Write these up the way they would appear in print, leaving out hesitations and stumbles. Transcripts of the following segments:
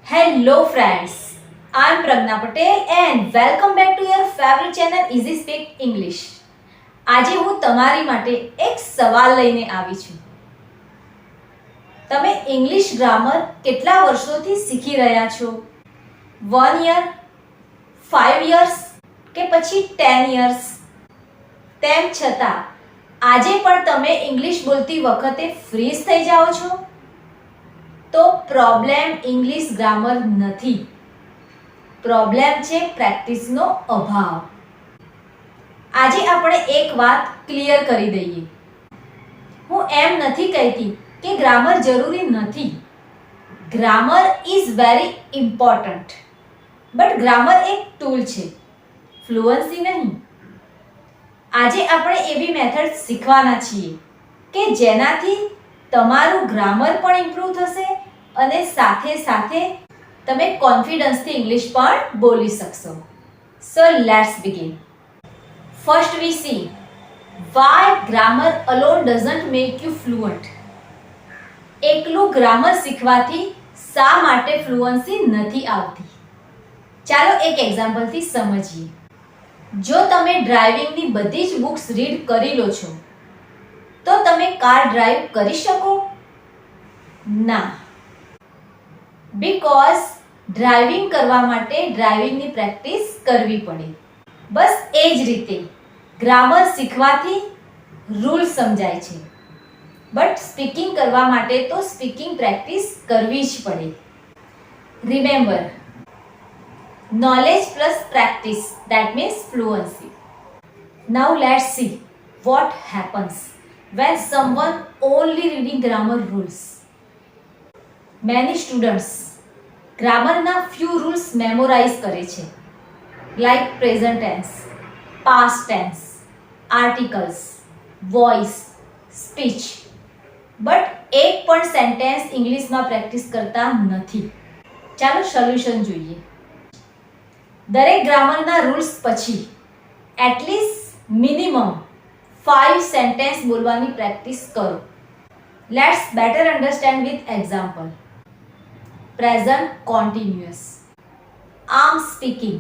Hello friends, I am Pragna Patel and welcome back to your favorite channel Easy Speak English. આજે હું તમારી માટે એક સવાલ લઈને આવી છું. તમે ઇંગ્લિશ ગ્રામર કેટલા વર્ષોથી શીખી રહ્યા છો? 1 year, 5 years કે પછી 10 years? તેમ છતાં આજે પણ તમે ઇંગ્લિશ બોલતી વખતે ફ્રીઝ થઈ જાઓ છો? તો પ્રોબ્લેમ ઇંગ્લિશ ગ્રામર નથી, પ્રોબ્લેમ છે પ્રેક્ટિસનો અભાવ. આજે આપણે એક વાત ક્લિયર કરી દઈએ. હું એમ નથી કહેતી કે ગ્રામર જરૂરી નથી. Grammar is very important, but grammar એક ટૂલ છે, ફ્લુઅન્સી નહીં. આજે આપણે એવી મેથડ શીખવાના છીએ કે જેનાથી તમારું ગ્રામર પણ ઇમ્પ્રૂવ થશે અને સાથે સાથે તમે કોન્ફિડન્સથી ઇંગ્લિશ પણ બોલી શકશો. So let's begin. First we see why grammar alone doesn't make you fluent. એકલું ગ્રામર શીખવાથી શા માટે ફ્લુઅન્સી નથી આવતી? ચાલો એક એક્ઝામ્પલથી સમજીએ. જો તમે ડ્રાઇવિંગની બધી જ બુક્સ રીડ કરી લો છો તો તમે કાર ડ્રાઈવ કરી શકો? ના, બીકોઝ ડ્રાઇવિંગ કરવા માટે ડ્રાઇવિંગની પ્રેક્ટિસ કરવી પડે. બસ એ જ રીતે ગ્રામર શીખવાથી રૂલ સમજાય છે, બટ સ્પીકિંગ કરવા માટે તો સ્પીકિંગ પ્રેક્ટિસ કરવી જ પડે. Remember, knowledge plus practice, that means fluency. Now let's see what happens when someone only reading grammar rules. Many students ગ્રામરના few rules memorize કરે છે, like present tense, past tense, articles, voice, speech, but એક પણ sentence ઇંગ્લિશમાં practice કરતા નથી. ચાલો solution જોઈએ. દરેક ગ્રામરના રૂલ્સ પછી એટલીસ્ટ મિનિમમ 5 સેન્ટેન્સ બોલવાની પ્રેક્ટિસ કરો. Let's better understand with example. Present continuous. I am speaking.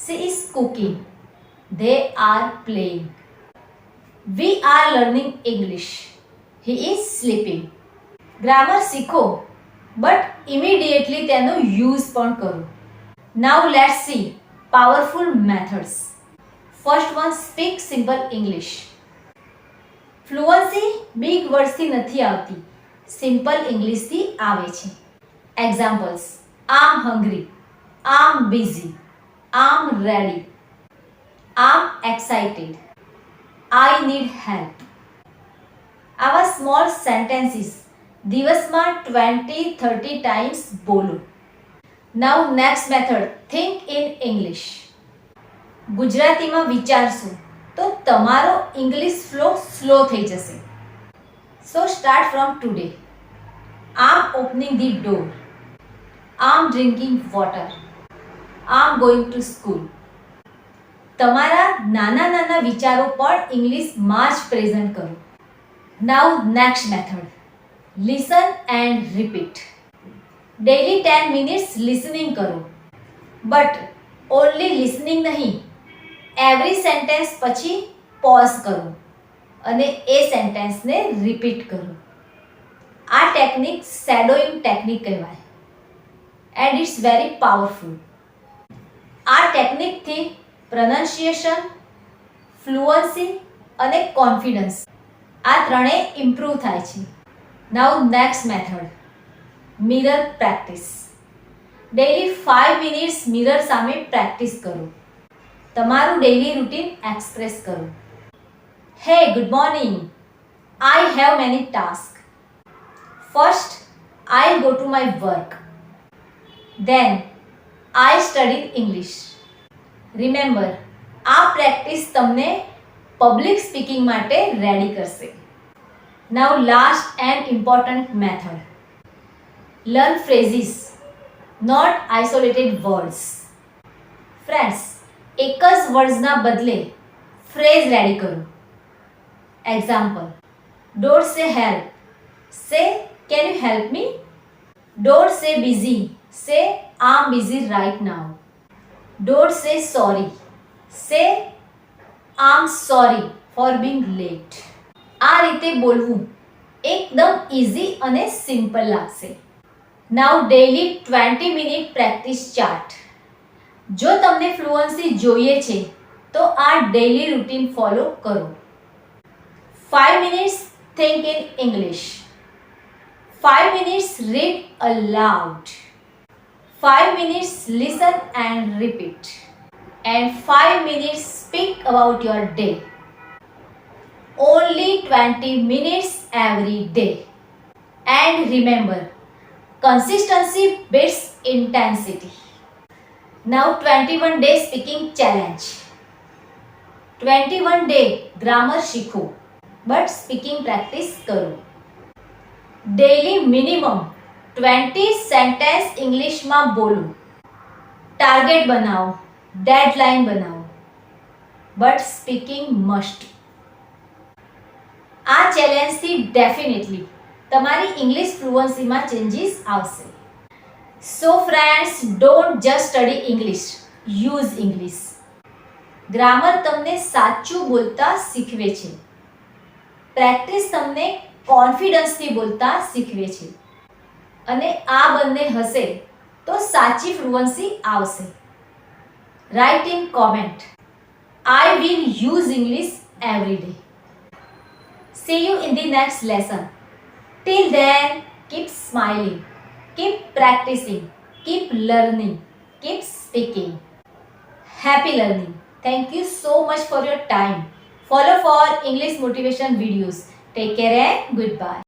She is cooking. They are playing. We are learning English. He is sleeping. Grammar શીખો, બટ ઇમિડિયેટલી તેનો use પણ કરો. Now let's see powerful methods. First one, speak simple English. Fluency big words થી નથી આવતી, simple English થી આવે છે. Examples: I'm hungry, I'm busy, I'm ready, I'm excited, I need help. આવા small sentences દિવસમાં 20-30 times બોલો. Now next method, think in English. ગુજરાતીમાં વિચારશો તો તમારો ઇંગ્લિશ ફ્લો સ્લો થઈ જશે. So start from today. I'm opening the door. I'm drinking water. I'm going to school. તમારા નાના નાના વિચારો પણ ઇંગ્લિશમાં જ પ્રેઝન્ટ કરો. Now next method, listen and repeat. Daily 10 minutes listening કરો, બટ ઓનલી લિસનિંગ નહીં, એવરી સેન્ટેન્સ પછી પોઝ કરો અને એ સેન્ટેન્સને રિપીટ કરો. આ ટેકનિક શેડોઈંગ ટેકનિક કહેવાય એન્ડ ઇટ્સ વેરી પાવરફુલ. આ ટેકનિકથી પ્રનન્સિએશન, ફ્લુઅન્સી અને કોન્ફિડન્સ આ ત્રણેય ઇમ્પ્રૂવ થાય છે. Now next method, mirror practice. Daily 5 minutes mirror સામે પ્રેક્ટિસ કરો. તમારું ડેલી રૂટીન એક્સપ્રેસ કરો. Hey, good morning. I have many task. First I go to my work. Then I study English. Remember, આ practice તમને public speaking માટે ready કરશે. Now last and important method, learn phrases, not isolated words. Friends, એક જ વર્ડ્સના બદલે phrase ready કરો. Example: don't સે help, સે can you help me. Don't સે busy, Say I'm busy right now. Don't say sorry. Say I'm sorry for being late. આ રીતે બોલવું એકદમ ઇઝી અને સિમ્પલ લાગશે. નાઉ ડેઈલી 20 મિનિટ પ્રેક્ટિસ ચાર્ટ. જો તમને ફ્લુઅન્સી જોઈએ છે તો આ ડેઈલી રૂટીન ફોલો કરો. 5 minutes think in English. 5 minutes read aloud. 5 minutes listen and repeat. And 5 minutes speak about your day. Only 20 minutes every day. And remember, consistency beats intensity. Now 21 day speaking challenge. 21 day grammar શીખો but speaking practice કરો. Daily minimum 20 sentence ઇંગ્લિશમાં બોલો. Target બનાવો, deadline બનાવો, but speaking must. આ ચેલેન્જથી definitely તમારી English ફ્લુઅન્સીમાં changes આવશે. So friends, don't just study English, use English. Grammar તમને સાચું બોલતા શીખવે છે. પ્રેક્ટિસ તમને કોન્ફિડન્સથી બોલતા શીખવે છે. અને આ બંને હશે તો સાચી ફ્લુઅન્સી આવશે. Right in comment, I will use English every day. See you in the next lesson. Till then, keep smiling, keep practicing, keep learning, keep speaking. Happy learning. Thank you so much for your time. Follow for English motivation videos. Take care and goodbye.